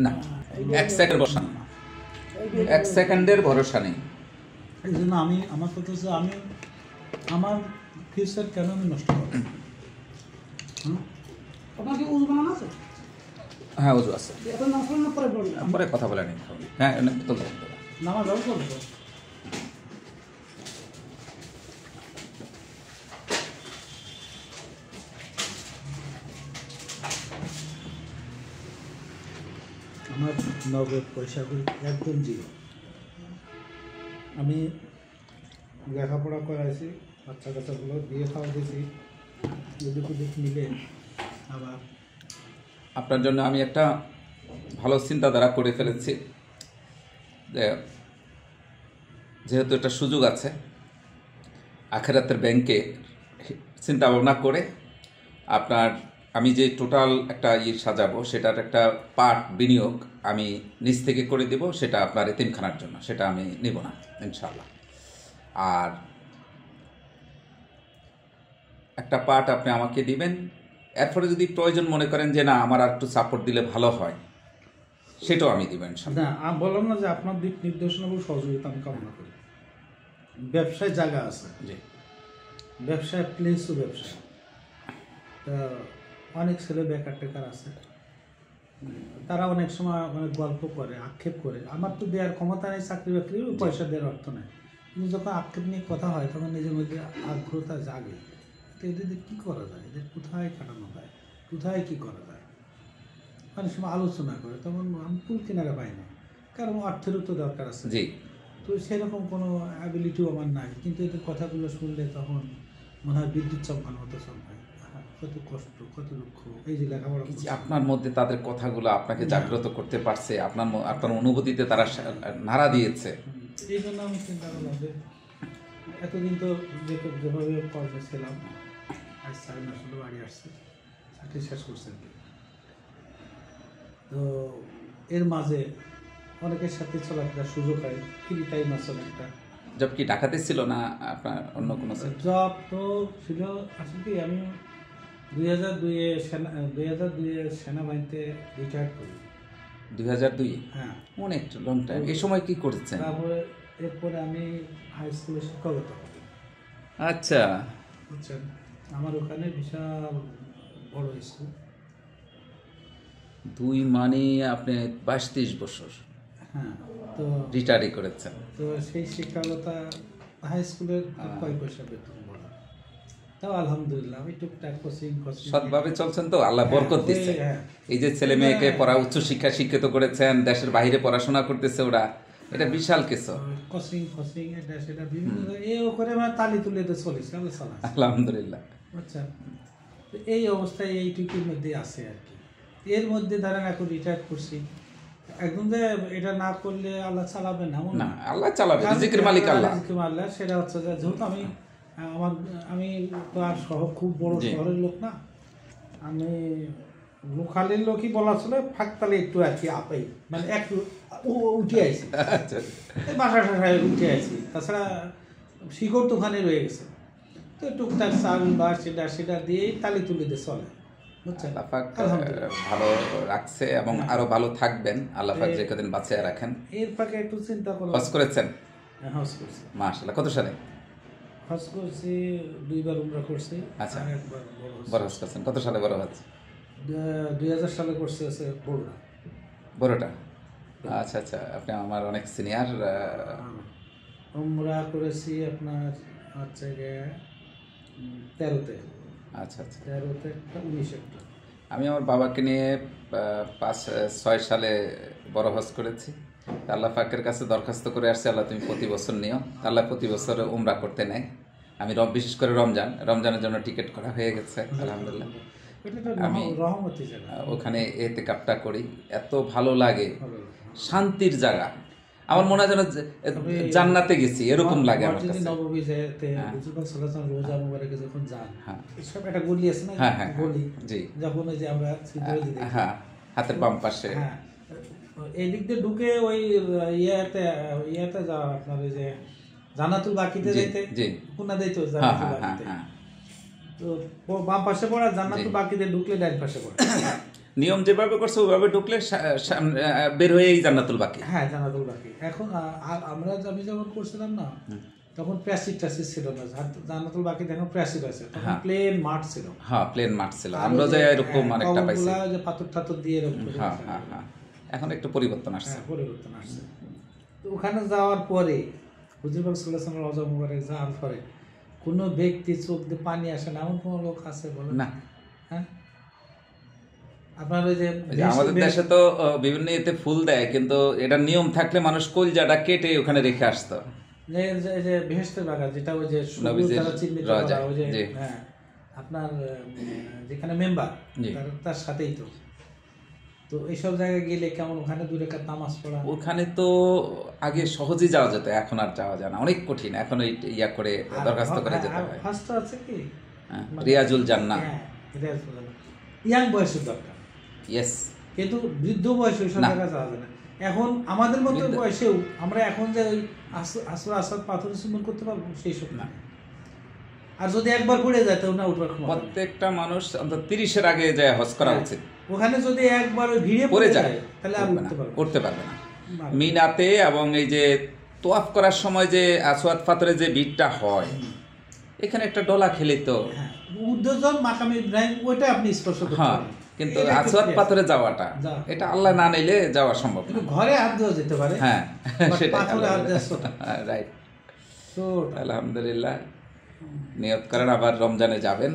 না, 1 সেকেন্ড ভরসা না, 1 সেকেন্ডের ভরসা নেই। এই জন্য আমার কথা হচ্ছে আমার ফিউচার কেন আমি নষ্ট করব? আপনার কি উজু বানানো আছে? হ্যাঁ, উজু আছে। এখন নামাজ পড়ার না পরে পড়বেন? পরে কথা বলে নিন। হ্যাঁ, তো নামাজ আরও করবো। আমার নগদ পয়সা করি একদম জিরো। আমি লেখাপড়া করাইছি, বাচ্চা কাচ্চাগুলো বিয়ে খাওয়া দিয়েছি, এদিক ওদিক মিলে আবার আপনার জন্য আমি একটা ভালো চিন্তাধারা করে ফেলেছি। যেহেতু একটা সুযোগ আছে, আখেরাতের ব্যাংকে চিন্তা ভাবনা করে আমি যে টোটাল একটা সাজাবো, সেটার একটা পার্ট বিনিয়োগ আমি নিজ থেকে করে দেব, সেটা আপনার এতিমখানার জন্য, সেটা আমি নেব না ইনশাআল্লাহ। আর একটা পার্ট আপনি আমাকে দিবেন, এরপরে যদি প্রয়োজন মনে করেন যে না আমার আর একটু সাপোর্ট দিলে ভালো হয়, সেটাও আমি দেবেন। না, আমি বললাম না যে আপনার দিক নির্দেশনা এবং সহযোগিতা আমি কামনা করি। ব্যবসায় জায়গা আছে, জি, ব্যবসায় প্লেসও ব্যবসা। তা অনেক ছেলে বেকার টেকার আছে, তারা অনেক সময় অনেক গল্প করে, আক্ষেপ করে। আমার তো দেওয়ার ক্ষমতা নেই, চাকরি বাকরি পয়সা দেওয়ার অর্থ নেই, কিন্তু যখন আক্ষেপ নিয়ে কথা হয় তখন নিজের মধ্যে আগ্রহতা জাগে। তো এদের কী করা যায়, এদের কোথায় কাটানো যায়, কোথায় কী করা যায়, অনেক সময় আলোচনা করে। তখন আমি কুল কিনারা পাই না, কারণ অর্থেরও তো দরকার আছে। জি, তো সেরকম কোনো অ্যাবিলিটিও আমার নাই, কিন্তু এদের কথাগুলো শুনলে তখন মনে হয় বিদ্যুৎ চমকানোর মতো চমকায়। কত কষ্ট, কত দুঃখ, এই যে লেখাপড়া। আপনার মধ্যে তাদের কথাগুলো আপনাকে জাগ্রত করতে পারছে, আপনার অনুভূতিতে তারা নাড়া দিয়েছে। এই জন্য আমি চিন্তা করলাম যে এতদিন তো যেভাবে কর্মে ছিলাম, আজ 4 মাস হলো বাড়ি আসছে, চাকরি শেষ করছেন। তো এর মাঝে অনেকের সাথে চলাফেরার সুযোগ হয়, ফ্রি টাইম আছে একটা। জব কি ঢাকাতে ছিল না আপনার অন্য কোনো? জব তো ছিল আসলে কি, আমি 2002 সেনাবাহিনীতে রিটায়ার্ড করি। 2002? হ্যাঁ, অনেক লং টাইম। এই সময় কি করছেন? তারপরে এরপরে আমি হাই স্কুলে শিক্ষকতা করি। আচ্ছা, বুঝছেন, আমার ওখানে বিশাল বড় স্কুল। 2 মানে আপনি 22-23 বছর হ্যাঁ, তো রিটায়ারই করেছেন। তো সেই শিক্ষকতা হাই স্কুলের কয় পয়সা বেতন বলা, তাও আলহামদুলিল্লাহ আমি টুকটাক কোচিং সৎভাবে চলছেন তো, আল্লাহ বরকত দিচ্ছে। হ্যাঁ। এই যে ছেলে মেয়েকে উচ্চ শিক্ষা শিক্ষিত করেছেন, দেশের বাইরে পড়াশোনা করতেছে ওরা, এটা বিশাল কিছু। কোচিং এটা সেটা বিভিন্ন এও করে মানে তালি তুলে দিয়ে চলেছে, আমি চালাই আলহামদুলিল্লাহ। আচ্ছা, তো এই অবস্থায় এইটুকুর মধ্যে আছে আর কি। এর মধ্যে ধরেন এখন রিটায়ার করছি, একদম যে এটা না করলে আল্লাহ চালাবে না, না, আল্লাহ চালাবে, রিজিকের মালিক আল্লাহ। সেটা হচ্ছে যে যেহেতু আমি তো আর খুব বড় শহরের লোক না, আমি লোকালের লোকই বলা ছিল, ফাঁকতালে একটু আর কি আপাই, মানে একটু উঠে আইছি, বাসা টাসায় উঠে আইছি। তাছাড়া শিকড় তো ওখানে রয়ে গেছে, তো টুকটাক চাল বা সেটা দিয়েই তালি তুলে দিয়ে চলে। আল্লাহ পাক ভালো রাখছে এবং আরো ভালো থাকবেন, আল্লাহ পাক যে কদিন বাঁচিয়ে রাখেন। এর ফাঁকে একটু চিন্তা করলাম। হজ করেছেন? হজ করছি। মাশাআল্লাহ। কত সালে হজ করছি? 2 বার উমরা করছি। আচ্ছা, আর একবার বড় হজ করছেন। কত সালে বড় হজ? 2000 সালে করছি আছে বড়টা। বড়টা? আচ্ছা আচ্ছা, আপনি আমার অনেক সিনিয়র। উমরা করেছি আপনার হচ্ছে 13-তে। আচ্ছা আচ্ছা, 13-তে একটা, 19 একটা। আমি আমার বাবাকে নিয়ে 5-6 সালে বড় হজ করেছি। আল্লাহ পাকের কাছে দরখাস্ত করে আসছে, আল্লাহ তুমি প্রতি বছর নিও। আল্লাহ প্রতি বছর উমরা করতে নেয়। আমি বিশেষ করে রমজানের জন্য টিকিট করা হয়ে গেছে আলহামদুলিল্লাহ। আমি ওখানে এতেকাফটা করি, এত ভালো লাগে, শান্তির জায়গা। আমার মনে হয় যেন জান্নাতে গেছি এরকম লাগে আমার কাছে। নববী যেতে রাসূলুল্লাহ সাল্লাল্লাহু আলাইহি ওয়াসাল্লাম রোজা মুবারকে যখন যান, সব একটা গলি আছে না, গলি, জি, যখন ওই যে আমরা সিদ্ধান্ত দিই, হ্যাঁ, হাতের বাম পাশে, হ্যাঁ, এই দিক দিয়ে ঢুকে ওই ইয়াতে যাওয়া, আপনার ওই যে জান্নাতুল বাকিতে যেতে, জি, কোনা দেই তো জান্নাতুল বাকিতে, তো বাম পাশে পড়া, জান্নাতুল বাকিতে ঢুকলে ডান পাশে পড়ে। নিয়ম যেভাবে করছে ওইভাবে ঢুকলে বের হয়ে এই জান্নাতুল বাকি। হ্যাঁ, জান্নাতুল বাকি। এখন আমি যখন করছিলাম না, তখন প্যাসিড ট্যাসিড ছিল না। জান্নাতুল বাকি এখন প্যাসিড আছে, তখন প্লেন মাঠ ছিল। হ্যাঁ, প্লেন মাঠ ছিল, আমরা যে এরকম আরেকটা পাইছি, যে পাথর টাথর দিয়ে এরকম। হ্যাঁ হ্যাঁ হ্যাঁ, এখন একটু পরিবর্তন আসছে। পরিবর্তন আসছে। তো ওখানে যাওয়ার পরে হুজুর পাক সাল্লাল্লাহু আলাইহি ওয়াসাল্লাম রওজা মুবারক যাওয়ার পরে কোনো ব্যক্তি চোখ দিয়ে পানি আসে না এমন কোনো লোক আছে বলেন? না। হ্যাঁ, আপনার ওই যে আমাদের দেশে তো বিভিন্ন ইয়েতে ফুল দেয়, কিন্তু এটা নিয়ম থাকলে মানুষ কলজাটা কেটে ওখানে রেখে আসতো। যে বেহেশতের বাগান, যেটা ওই যে চিহ্নিত করা, ওই যে হ্যাঁ আপনার যেখানে মেম্বার তার সাথেই তো এইসব জায়গায় গেলে কেমন ওখানে 2 রাকাত নামাজ পড়া? ওখানে তো আগে সহজেই যাওয়া যেত, এখন আর যাওয়া যায় না, অনেক কঠিন। এখন ইয়া করে দরখাস্ত করে যেতে হয়। ফার্স্ট আছে কি রিয়াজুল জান্নাহ, রিয়াজুল জান্নাহ ইয়াং বয়সের দরকার। ইয়েস, কিন্তু বৃদ্ধ বয়সে ওইসব জায়গায় যাওয়া যায় না। এখন আমাদের মতো বয়সেও আমরা এখন যে ওই আসর আসাদ পাথর চুম্বন করতে পারবো সেই সব না। আর যদি একবার পড়ে যায় তাও না উঠবার ক্ষমতা। প্রত্যেকটা মানুষ অন্তত 30-এর আগে যায় হজ করা উচিত। ওখানে যদি একবার ওই ভিড়ে পড়ে যায় তাহলে আর করতে পারবে না। মিনাতে এবং এই যে তোয়াফ করার সময় যে আসওয়াদ পাথরে যে ভিড়টা হয়, এখানে একটা ডলা খেলে তো উদ্বোধন মাকামে ইব্রাহিম ওইটা আপনি স্পর্শ করতে পারবেন, কিন্তু আসওয়াদ পাথরে যাওয়াটা এটা আল্লাহ না নিলে যাওয়া সম্ভব না। ঘরে হাত দেওয়া যেতে পারে, হ্যাঁ সেটা পাথরে হাত দেওয়া রাইট। আলহামদুলিল্লাহ, নিয়ত করেন আবার রমজানে যাবেন।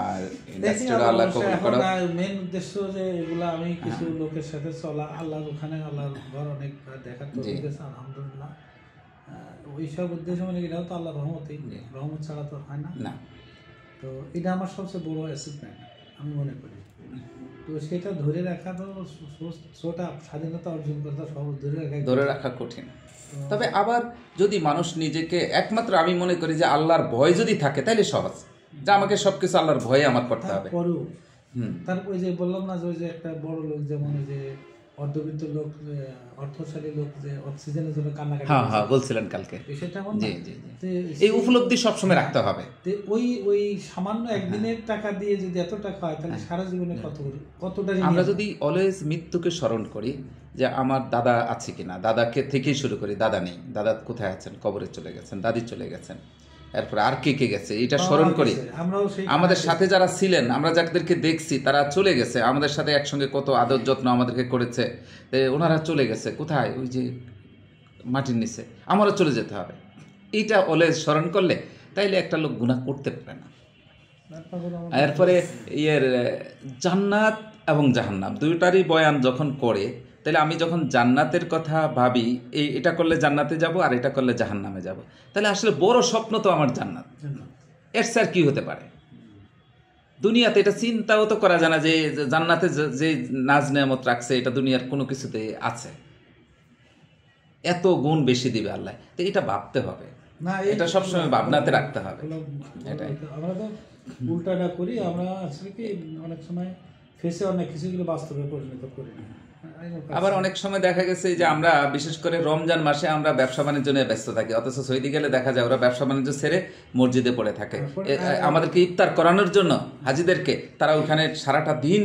আর ইন্ডাস্ট্রিটা আল্লাহ কবুল করো। মেইন উদ্দেশ্য যে এগুলা আমি কিছু লোকের সাথে চলা, আল্লাহ ওখানে আল্লাহর ঘর অনেক দেখার তো দিয়েছে আলহামদুলিল্লাহ। ওইসব উদ্দেশ্য মানে এটাও তো আল্লাহর রহমতই, রহমত ছাড়া তো হয় না। তো এটা আমার সবচেয়ে বড় অ্যাচিভমেন্ট আমি মনে করি। তো সেটা ধরে রাখা তো সোটা স্বাধীনতা অর্জন করতে সহজ, ধরে রাখা কঠিন। তবে আবার যদি মানুষ নিজেকে একমাত্র, আমি মনে করি যে আল্লাহর ভয় যদি থাকে তাহলে সহজ, যে আমাকে সবকিছু আল্লাহর ভয়ে আমার করতে হবে। তারপর যে বললাম না যে একটা বড় লোক, যেমন যে অর্ধবিত্ত লোক, অর্থশালী লোক যে অক্সিজেনের জন্য কান্নাকাটি, হ্যাঁ হ্যাঁ বলছিলেন কালকে, সেটা এই উপলব্ধি সবসময় রাখতে হবে। ওই সামান্য একদিনের টাকা দিয়ে যদি এত টাকা হয় তাহলে সারা জীবনে কতটা। আমরা যদি অলওয়েজ মৃত্যুকে স্মরণ করি, যে আমার দাদা আছে কিনা, দাদাকে থেকেই শুরু করি, দাদা নেই, দাদা কোথায় আছেন, কবরে চলে গেছেন, দাদি চলে গেছেন, এরপরে আর কে কে গেছে এটা স্মরণ করি। আমাদের সাথে যারা ছিলেন, আমরা যাদেরকে দেখছি তারা চলে গেছে, আমাদের সাথে একসঙ্গে কত আদর যত্ন আমাদেরকে করেছে, ওনারা চলে গেছে কোথায়, ওই যে মাটির নিচে, আমারও চলে যেতে হবে। এইটা অলওয়েজ স্মরণ করলে তাইলে একটা লোক গুনাহ করতে পারে না। এরপরে জান্নাত এবং জাহান্নাম দুইটারই বয়ান যখন করে, তাহলে আমি যখন জান্নাতের কথা ভাবি, এটা করলে জান্নাতে যাব আর এটা করলে জাহান্নামে যাব, তাহলে আসলে বড় স্বপ্ন তো আমার জান্নাত। এর স্যার কি হতে পারে দুনিয়াতে? এটা চিন্তাও তো করা যায় না যে জান্নাতে যে নাজ নেয়ামত রাখছে এটা দুনিয়ার কোনো কিছুতে আছে, এত গুণ বেশি দিবে আল্লাহ। তো এটা ভাবতে হবে, এটা সবসময় ভাবনাতে রাখতে হবে। এটাই আমরা তো উল্টাটা করি, আমরা আসলে কি অনেক সময় ফেসে অনেক কিছুগুলো বাস্তবে পরিণত করি না। আবার অনেক সময় দেখা গেছে যে আমরা বিশেষ করে রমজান মাসে আমরা ব্যবসা বাণিজ্য নিয়ে ব্যস্ত থাকি, অথচ সৌদি গেলে দেখা যায় ওরা ব্যবসা বাণিজ্য ছেড়ে মসজিদে পড়ে থাকে। আমাদেরকে ইফতার করানোর জন্য হাজিদেরকে তারা ওখানে সারাটা দিন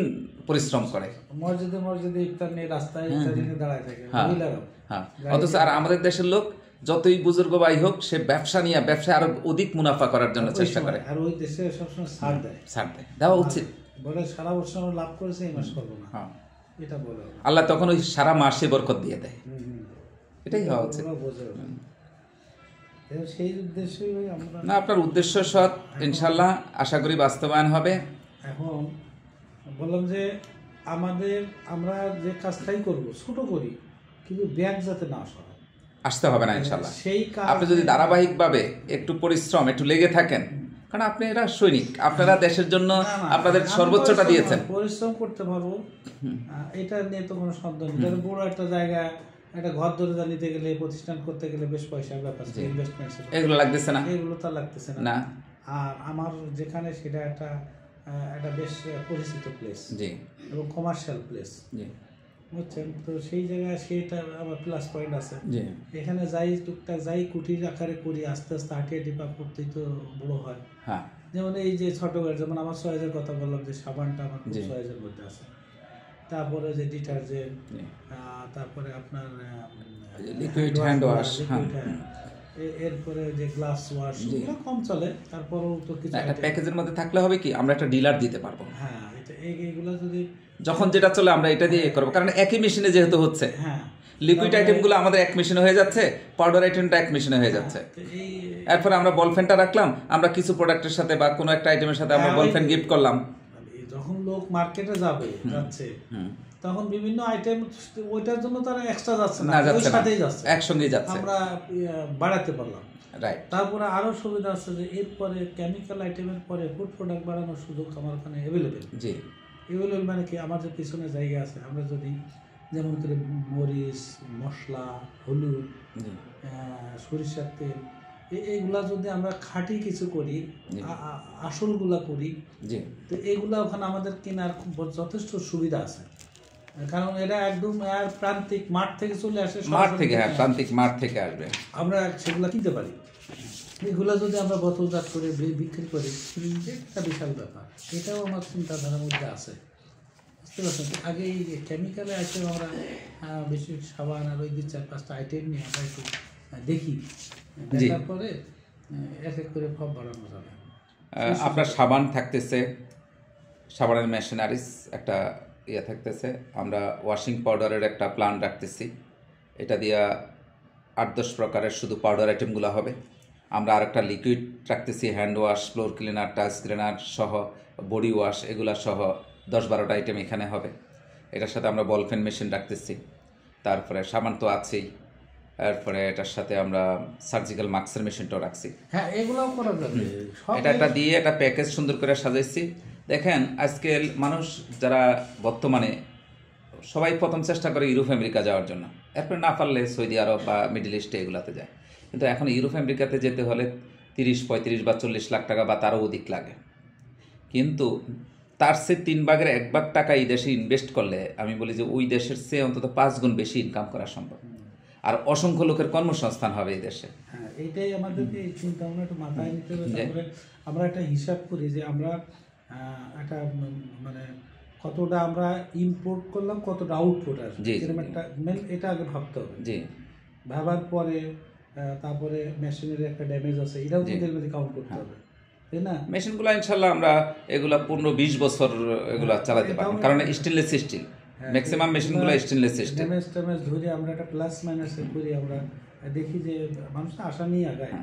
পরিশ্রম করে, মসজিদে ইফতার নিয়ে রাস্তায় দাঁড়ায় থাকে। হ্যাঁ, অথচ আর আমাদের দেশের লোক যতই বুজুর্গ ভাই হোক, সে ব্যবসা নিয়ে ব্যবসায় আরো অধিক মুনাফা করার জন্য চেষ্টা করে। আর ওই দেশে সবসময় ছাড় দেয়, দেওয়া উচিত। বলে সারা বছর আমরা লাভ করেছি, এই মাস করবো না, এটা বলে আল্লাহ তখন ওই সারা মাসে বরকত দিয়ে দেয়। এটাই হওয়া উচিত। সেই উদ্দেশ্যে না, আপনার উদ্দেশ্য সৎ, ইনশাল্লাহ আশা করি বাস্তবায়ন হবে। এখন বললাম যে আমরা যে কাজটাই করবো ছোট করি, কিন্তু ব্যাগ যাতে না আসতে হবে না ইনশাল্লাহ। আপনি যদি ধারাবাহিকভাবে একটু পরিশ্রম, একটু লেগে থাকেন, কারণ আপনি এরা সৈনিক, আপনারা দেশের জন্য আপনাদের সর্বোচ্চটা দিয়েছেন, পরিশ্রম করতে পারবো, এটা নিয়ে তো কোনো সন্দেহ নেই। বড় একটা জায়গা, একটা ঘর দরজা নিতে গেলে, প্রতিষ্ঠান করতে গেলে বেশ পয়সার ব্যাপার, ইনভেস্টমেন্ট, এগুলো লাগতেছে না, এগুলো তো লাগতেছে না। আর আমার যেখানে সেটা একটা বেশ পরিচিত প্লেস এবং কমার্শিয়াল প্লেস, বুঝছেন তো, সেই জায়গায় সেটা আমার প্লাস পয়েন্ট আছে। এখানে যাই টুকটাক যাই কুটির আকারে করি, আস্তে আস্তে হাঁটিয়ে ডিপা করতেই তো বড় হয়। যেমন এই যে ছোট গাড়ি, যেমন আমার ৬০০০ কথা বললাম, যে সাবানটা আমার ৬০০০ মধ্যে আছে, তারপরে যে ডিটারজেন্ট, তারপরে আপনার লিকুইড হ্যান্ড ওয়াশ, এরপরে যে গ্লাস ওয়াশ, এগুলো কম চলে, তারপরেও তো কিছু একটা প্যাকেজের মধ্যে থাকলে হবে কি আমরা একটা ডিলার দিতে পারবো। হ্যাঁ, এইগুলো যদি যখন যেটা চলে আমরা এটা দিয়ে করবো, কারণ একই মেশিনে যেহেতু হচ্ছে। হ্যাঁ, লিকুইড আইটেমগুলো আমাদের এক মেশিনে হয়ে যাচ্ছে, পাউডার আইটেমটা এক মেশিনে হয়ে যাচ্ছে। এই এরপরে আমরা বলফেনটা রাখলাম, আমরা কিছু প্রোডাক্টের সাথে বা কোনো একটা আইটেমের সাথে আমরা বলফেন গিফট করলাম। যখন লোক মার্কেটে যাচ্ছে তখন বিভিন্ন আইটেম ওইটার জন্য তারা এক্সট্রা যাচ্ছে না, ওই সাথেই যাচ্ছে, একসঙ্গেই যাচ্ছে, আমরা বাড়াতে পারলাম। রাইট। তারপরে আরো সুবিধা আছে যে এরপরে কেমিক্যাল আইটেমের পরে ফুড প্রোডাক্ট বাড়ানোর সুযোগ আমার ওখানে অ্যাভেলেবেল। জি, অ্যাভেলেবেল মানে কি, আমার যে পিছনে জায়গা আছে, আমরা যদি যেমন করে মরিচ, মশলা, হলুদ, সরিষার তেল, এইগুলা যদি আমরা খাঁটি কিছু করি, আসলগুলা করি, তো এইগুলা ওখানে আমাদের কেনার যথেষ্ট সুবিধা আছে, কারণ এরা একদম প্রান্তিক মাঠ থেকে চলে আসে, মাঠ থেকে, হ্যাঁ প্রান্তিক মাঠ থেকে আসবে, আমরা সেগুলা কিনতে পারি। এগুলা যদি আমরা বোতলজাত করে বিক্রি করি, একটা বিশাল ব্যাপার। এটাও আমার চিন্তাধারার মধ্যে আছে, বুঝতে পারছেন। আগে এই কেমিক্যালে আইটেম আমরা বেশি সাবান আর ওই 4-5টা আইটেম নিয়ে আমরা একটু দেখি, দেখার পরে এক এক করে ফব বাড়ানো যাবে। আপনার সাবান থাকতেছে, সাবানের মেশিনারিজ একটা থাকতেছে, আমরা ওয়াশিং পাউডারের একটা প্ল্যান রাখতেছি, এটা দিয়া 8-10 প্রকারের শুধু পাউডার আইটেমগুলো হবে। আমরা আরেকটা লিকুইড রাখতেছি, hand wash, floor cleaner, touch cleaner সহ, বডি ওয়াশ, এগুলা সহ 10-12টা আইটেম এখানে হবে। এটার সাথে আমরা বলফেন মেশিন রাখতেছি, তারপরে সাবান তো আছেই, তারপরে এটার সাথে আমরা সার্জিক্যাল মাস্কের মেশিনটাও রাখছি। হ্যাঁ, এগুলোও করা যাবে। এটা একটা দিয়ে একটা প্যাকেজ সুন্দর করে সাজাইছি। দেখেন আজকাল মানুষ যারা বর্তমানে সবাই প্রথম চেষ্টা করে ইউরোপ আমেরিকা যাওয়ার জন্য, এরপর না পারলে সৌদি আরব বা মিডল ইস্টে এগুলাতে যায়, কিন্তু এখন ইউরোপ আমেরিকাতে যেতে হলে 30-35 বা 40 লাখ টাকা বা তারও অধিক লাগে। কিন্তু তার চেয়ে 3 ভাগের 1 ভাগ টাকা এই দেশে ইনভেস্ট করলে আমি বলি যে ওই দেশের চেয়ে অন্তত 5 গুণ বেশি ইনকাম করা সম্ভব, আর অসংখ্য লোকের কর্মসংস্থান হবে এই দেশে। হ্যাঁ, এইটাই আমাদেরকে এই চিন্তা ভাবনা একটু মাথায় নিতে হবে। তারপরে আমরা একটা হিসাব করি যে আমরা একটা মানে কতটা আমরা ইম্পোর্ট করলাম, কতটা আউটপুট আসবে, এরকম একটা এটা আগে ভাবতে হবে। জি, ভাবার পরে তারপরে মেশিনের একটা ড্যামেজ আছে, এটাও কিন্তু এর মধ্যে কাউন্ট করতে হবে, তাই না? মেশিনগুলো ইনশাল্লাহ আমরা এগুলা 15-20 বছর এগুলা চালাতে পারবো, কারণ স্টেনলেস স্টিল, ম্যাক্সিমাম মেশিনগুলো স্টেনলেস স্টিল। ড্যামেজ ধরে আমরা একটা প্লাস মাইনাসে করি, আমরা দেখি যে মানুষ আশা নিয়ে আগায়।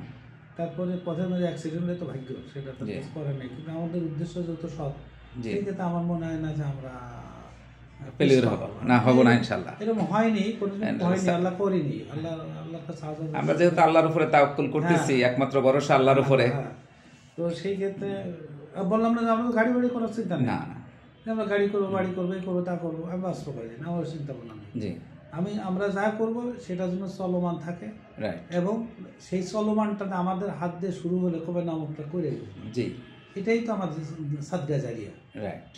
তারপরে পথের মধ্যে অ্যাক্সিডেন্ট হলে তো ভাগ্য, সেটা তো কিছু করার নেই, কিন্তু আমাদের উদ্দেশ্য যেহেতু সৎ, সেই ক্ষেত্রে আমার মনে হয় না যে আমরা ফেলিওর হব না ইনশাল্লাহ। এরকম হয়নি, কোনোদিন হয়নি, আল্লাহ করিনি, আল্লাহর কাছে আমরা যেহেতু আল্লাহর উপরে তাওয়াক্কুল করতেছি, একমাত্র ভরসা আল্লাহর উপরে। তো সেই ক্ষেত্রে বললাম না যে আমরা তো গাড়ি বাড়ি করার চিন্তা নেই, আমরা গাড়ি করবো, বাড়ি করবো, এই করবো, তা করবো, আমি বাস্তব করি না, আমার চিন্তা ভাবনা নেই। আমরা যা করবো সেটার জন্য চলমান থাকে, এবং সেই চলমানটা আমাদের হাত দিয়ে শুরু হলে কবে নামটা করে, এটাই তো আমাদের সাদগা জারিয়া,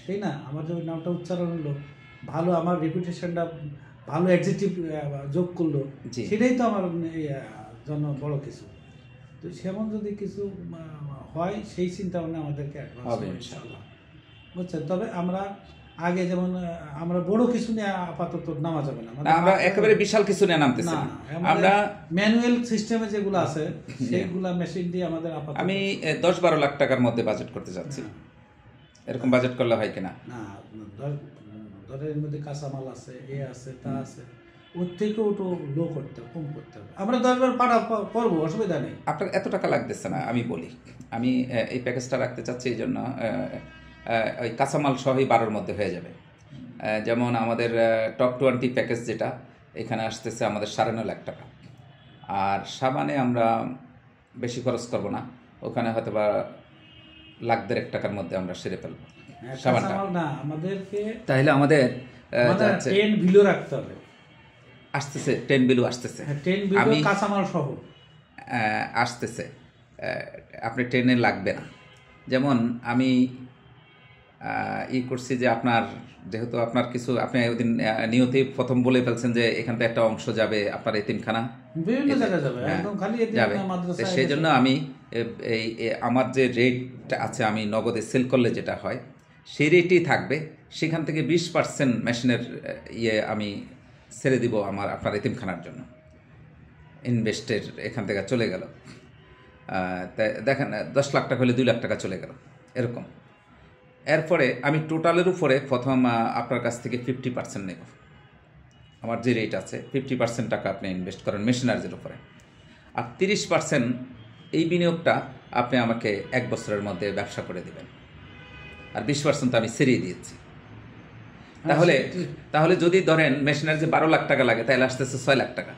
তাই না? আমাদের ওই নামটা উচ্চারণ হলো ভালো, আমার রেপুটেশনটা ভালো অ্যাডজেক্টিভ যোগ করলো, সেটাই তো আমার জন্য বড় কিছু। তো সেমন যদি কিছু হয়, সেই চিন্তা ভাবনা আমাদেরকে বুঝছেন। তবে আমরা আগে যেমন আমরা বড় কিছু নিয়ে আপাতত নামা যাবে না, আমরা একেবারে বিশাল কিছু নিয়ে নামতেছি না। আমরা ম্যানুয়াল সিস্টেমে যেগুলো আছে সেইগুলা মেশিন দিয়ে আমাদের আপাতত, আমি 10-12 লাখ টাকার মধ্যে বাজেট করতে যাচ্ছি। এরকম বাজেট করলে হয় কিনা? না, ধরেন এর মধ্যে কাঁচামাল আছে, এ আছে, তা আছে, ওর থেকেও তো লো করতে হবে, কম করতে হবে। আমরা 10 বার পাঠা করবো, অসুবিধা নেই। আপনার এত টাকা লাগতেছে না। আমি বলি, আমি এই প্যাকেজটা রাখতে চাচ্ছি এই জন্য, ওই কাঁচামাল সহই 12-র মধ্যে হয়ে যাবে। যেমন আমাদের টপ 20 প্যাকেজ যেটা এখানে আসতেছে আমাদের 9.5 লাখ টাকা, আর সাবানে আমরা বেশি খরচ করব না, ওখানে হয়তো বা 1.5 লাখ টাকার মধ্যে আমরা সেরে ফেলবো সাবানটা। আমাদেরকে তাহলে আমাদের 10 বিলো রাখতে হবে, আসতেছে 10 বিলো আসতেছে, 10 বিলো কাঁচামাল সহ আসতেছে। আপনি 10-এ লাগবে না। যেমন আমি করছি যে আপনার, যেহেতু আপনার কিছু, আপনি ওই দিন নিয়তেই প্রথম বলে ফেলছেন যে এখান থেকে একটা অংশ যাবে আপনার এতিমখানা, বিভিন্ন জায়গায় যাবে, একদম খালি যাবে। সেই জন্য আমি এই আমার যে রেট আছে, আমি নগদে সেল করলে যেটা হয়, সেই রেটই থাকবে। সেখান থেকে 20% মেশিনের আমি ছেড়ে দিব আপনার এতিমখানার জন্য। ইনভেস্টের এখান থেকে চলে গেল, তাই দেখেন 10 লাখ টাকা হলে 2 লাখ টাকা চলে গেল এরকম। এরপরে আমি টোটালের উপরে প্রথম আপনার কাছ থেকে 50% নেব। আমার যে রেট আছে 50% টাকা আপনি ইনভেস্ট করেন মেশিনারিজের উপরে, আর 30% এই বিনিয়োগটা আপনি আমাকে 1 বছরের মধ্যে ব্যবসা করে দেবেন, আর 20% তো আমি ছেড়িয়ে দিয়েছি। তাহলে যদি ধরেন মেশিনারি যে 12 লাখ টাকা লাগে, তাহলে আসতেছে 6 লাখ টাকা,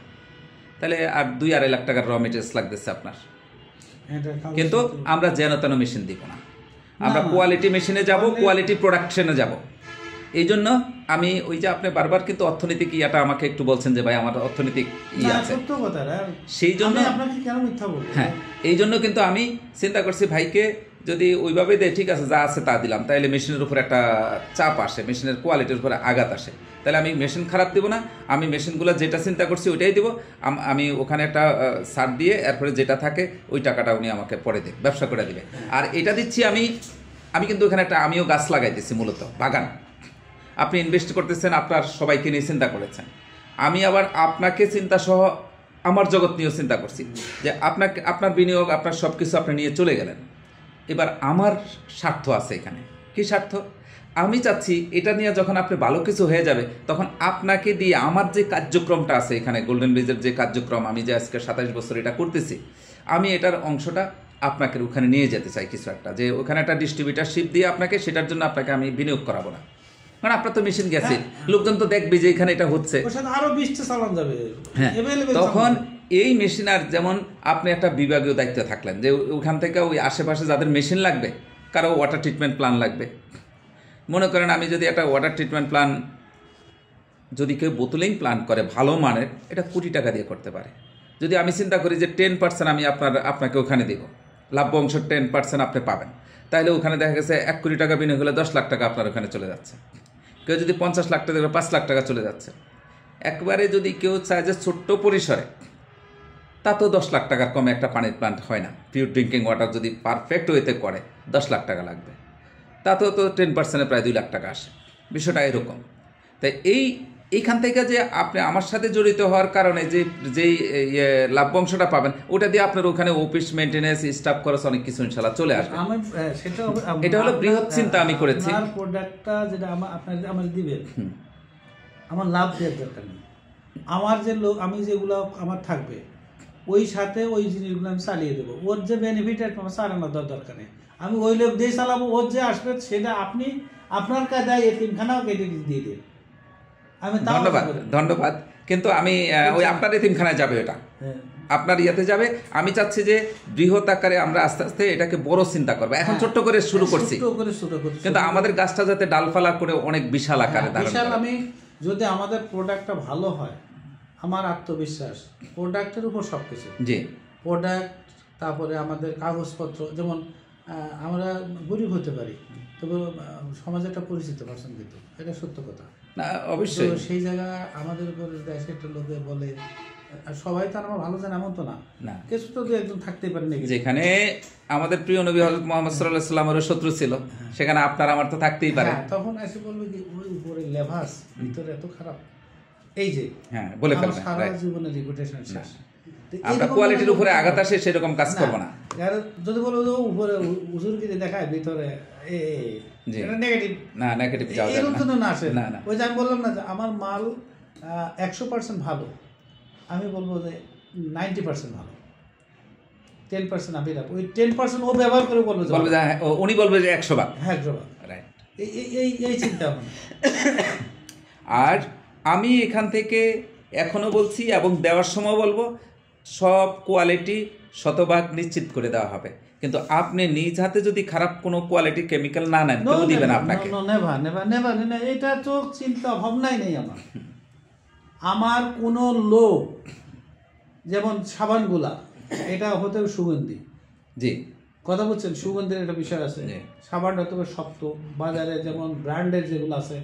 তাহলে আর 2-2.5 লাখ টাকার র মেটেরিয়ালস লাগতেছে আপনার। কিন্তু আমরা যেন তেন মেশিন দিব না, আমরা কোয়ালিটি মেশিনে যাব, কোয়ালিটি প্রোডাকশনে যাব। এই জন্য আমি ওই যে আপনি বারবার কিন্তু অর্থনৈতিক ইয়াটা আমাকে একটু বলছেন যে ভাই আমার অর্থনৈতিক আছে, সেই জন্য আপনাকে কেন মিথ্যা বলবো? হ্যাঁ, এই জন্য কিন্তু আমি চিন্তা করছি ভাইকে যদি ওইভাবে দেয় ঠিক আছে, যা আছে তা দিলাম, তাহলে মেশিনের উপর একটা চাপ আসে, মেশিনের কোয়ালিটির উপরে আঘাত আসে, তাহলে আমি মেশিন খারাপ দিব না, আমি মেশিনগুলো যেটা চিন্তা করছি ওইটাই দিব। আমি ওখানে একটা ছাড় দিয়ে এরপরে যেটা থাকে ওই টাকাটা উনি আমাকে পরে দেবে, ব্যবসা করে দেবে। আর এটা দিচ্ছি আমি কিন্তু ওখানে আমিও গাছ লাগাইতেছি, মূলত বাগান। আপনি ইনভেস্ট করতেছেন, আপনার সবাইকে নিয়ে চিন্তা করেছেন, আমি আবার আপনাকে চিন্তা সহ আমার জগৎ নিয়েও চিন্তা করছি যে আপনার বিনিয়োগ, আপনার সব কিছু আপনি নিয়ে চলে গেলেন। এবার আমার স্বার্থ আছে এখানে। কি স্বার্থ? আমি চাচ্ছি এটা নিয়ে যখন আপনি ভালো কিছু হয়ে যাবে, তখন আপনাকে দিয়ে আমার যে কার্যক্রমটা আছে এখানে গোল্ডেন ব্রিজের যে কার্যক্রম, আমি যে আজকে 27 বছর এটা করতেছি, আমি এটার অংশটা আপনাকে ওখানে নিয়ে যেতে চাই কিছু একটা, যে ওখানে একটা ডিস্ট্রিবিউটারশিপ দিয়ে আপনাকে, সেটার জন্য আপনাকে আমি বিনিয়োগ করাবো না, কারণ আপনার তো মেশিন গেছে, লোকজন তো দেখবে যে এখানে এটা হচ্ছে। আরো 20টা চালান যাবে। হ্যাঁ, তখন এই মেশিনার যেমন আপনি একটা বিভাগীয় দায়িত্ব থাকলেন যে ওখান থেকে ওই আশেপাশে যাদের মেশিন লাগবে, কারো ওয়াটার ট্রিটমেন্ট প্ল্যান লাগবে, মনে করেন আমি যদি একটা ওয়াটার ট্রিটমেন্ট প্ল্যান, যদি কেউ বোতলিং প্ল্যান করে ভালো মানের, এটা কোটি টাকা দিয়ে করতে পারে। যদি আমি চিন্তা করি যে 10% আমি আপনাকে ওখানে দিব, লাভ্য অংশ 10% আপনি পাবেন, তাহলে ওখানে দেখা গেছে 1 কোটি টাকা বিনিয়োগ হলে 10 লাখ টাকা আপনার ওখানে চলে যাচ্ছে। কেউ যদি 50 লাখ টাকা, 5 লাখ টাকা চলে যাচ্ছে। একবারে যদি কেউ চায় যে ছোট্ট পরিসরে, তা তো 10 লাখ টাকার কমে একটা পানির প্ল্যান্ট হয় না। পিওর ড্রিঙ্কিং ওয়াটার যদি পারফেক্ট ওয়েতে করে 10 লাখ টাকা লাগবে, তা তো 10%-এ প্রায় 2 লাখ টাকা আসে। বিষয়টা এরকম। তাই এইখান থেকে যে আপনি আমার সাথে জড়িত হওয়ার কারণে যেই লাভ্যাংশটা পাবেন, ওটা দিয়ে আপনার ওখানে অফিস মেনটেন্যান্স, স্টাফ খরচ অনেক কিছু ইনশাআল্লাহ চলে আসবে। এটা হলো বৃহৎ চিন্তা আমি করেছি। আমার প্রোডাক্টটা যেটা আমার দিবেন, আমার লাভ দেওয়ার দরকার নেই। আমার যে লোক, আমি যেগুলো আমার থাকবে, ওই সাথে ওই জিনিসগুলো আমি চালিয়ে দেবো। ওর যে বেনিফিট আমার চালানোর দরকার নেই। আমি ওই লোক দিয়ে চালাবো, ওর যে আসবে সেটা আপনি আপনার কায়দায় এতিমখানাও কেটে দিয়ে দেন। আমি ধন্যবাদ। কিন্তু আমি ওই আপনার এতিমখানায় যাবে, ওটা আপনার ইয়াতে যাবে। আমি চাচ্ছি যে বৃহৎ আকারে আমরা আস্তে আস্তে এটাকে বড় চিন্তা করবো। এখন ছোট্ট করে শুরু করছি, কিন্তু আমাদের গাছটা যাতে ডালপালা করে অনেক বিশাল আকারে ধারণ করে। আমি যদি আমাদের প্রোডাক্টটা ভালো হয়, আমার আত্মবিশ্বাস প্রোডাক্টের উপর সব কিছু। জি, প্রোডাক্ট, তারপরে আমাদের কাগজপত্র, যেমন আমরা গরিব হতে পারি, তবে সমাজে একটা পরিচিত পার্সন, কিন্তু এটা সত্য কথা না অবশ্যই। সেই জায়গা আমাদের উপরে দেশে একটা লোকে বলে, সবাই তো আমার ভালো জানে এমন তো না, কিছু তো একজন থাকতেই পারে নাকি। যেখানে আমাদের প্রিয় নবী হযরত মুহাম্মদ সাল্লাল্লাহু আলাইহি ওয়াসাল্লামের শত্রু ছিল, সেখানে আপনার আমার তো থাকতেই পারে। তখন এসে বলবে কি ওই উপরে লেভাস, ভিতরে এত খারাপ, এই যে হ্যাঁ বলে ফেলবেন, সারা জীবনের রিপুটেশন শেষ। আমরা কোয়ালিটির উপরে আঘাত আসে সেরকম কাজ করব না। যদি বলো উপরে হুজুরগিরি দেখায়, ভিতরে এটা নেগেটিভ, না নেগেটিভ যাওয়া যাবে না আসে না। ওই যে আমি বললাম না যে আমার মাল 100% ভালো, আমি বলবো যে 90% ভালো, 10% আমি রাখবো। ওই 10% ও ব্যবহার করে বলবে যে উনি বলবে যে 100 ভাগ। হ্যাঁ 100 ভাগ, রাইট। এই চিন্তা ভাবনা। আর আমি এখান থেকে এখনো বলছি এবং দেওয়ার সময় বলবো, সব কোয়ালিটি শতভাগ নিশ্চিত করে দেওয়া হবে, কিন্তু আপনি নিজ হাতে যদি খারাপ কোনো কোয়ালিটি কেমিক্যাল না নেন, কেউ দিবেন আপনাকে। নেভার, এটা তো চিন্তা ভাবনাই নেই আমার। আমার কোনো লোক, যেমন সাবানগুলা, এটা হতে সুগন্ধি, জি কথা বলছেন, সুগন্ধের একটা বিষয় আছে। সাবানটা তবে শক্ত, বাজারে যেমন ব্র্যান্ডের যেগুলো আছে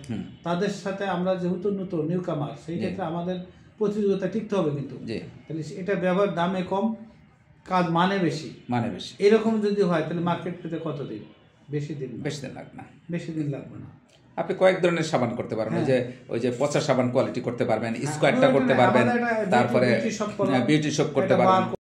তাদের সাথে আমরা যেহেতু নতুন নিউ কামার, সেই ক্ষেত্রে আমাদের প্রতিযোগিতা টিকতে হবে। কিন্তু তাহলে এটা ব্যবহার দামে কম, কাজ মানে বেশি, বেশি। এরকম যদি হয় তাহলে মার্কেট পেতে কত দিন? বেশি দিন বেশি দিন লাগবে না। বেশি দিন লাগবে না। আপনি কয়েক ধরনের সাবান করতে পারবেন, ওই যে পচা সাবান কোয়ালিটি করতে পারবেন, স্কোয়ারটা ওইটা করতে না, পারবেন, আমাদের এটা তারপরে বিউটি শপ করলাম, বিউটি শপ করতে এটা পারবেন। বার